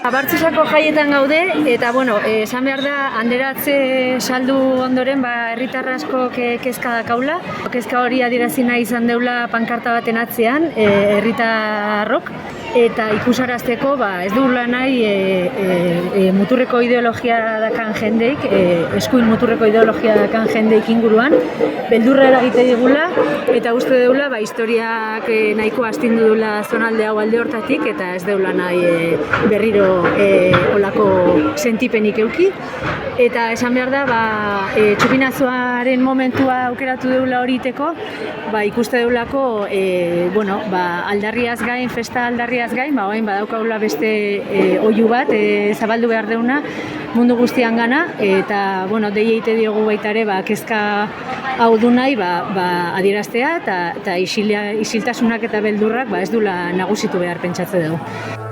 Bartzusako jaietan gaude, eta esan behar da, handeratze saldu ondoren, herritar askok kezka dakaula. Kezka hori adierazi nahi izan deula pankarta baten atzean, herritarrok, eta ikusarazteko ez dugula nahi muturreko ideologia dakan jendeik, eskuin muturreko ideologia dakan jendeik inguruan, beldurra eragite digula, eta uste deula historiak nahiko astindu dula zonalde hau alde hortatik, eta ez deula nahi berriro olako sentipenik euki. Eta esan behar da, txupinazoaren momentua aukeratu deula horiteko, ikuste deulako aldarriaz gain, festa aldarriaz gain, oain badaukaula beste oihu bat zabaldu behar deuna mundu guztian gana, eta dei eite diogu baita ere kezka hau du nahi adieraztea, eta isiltasunak eta beldurrak ez dula nagusitu behar pentsatze dugu.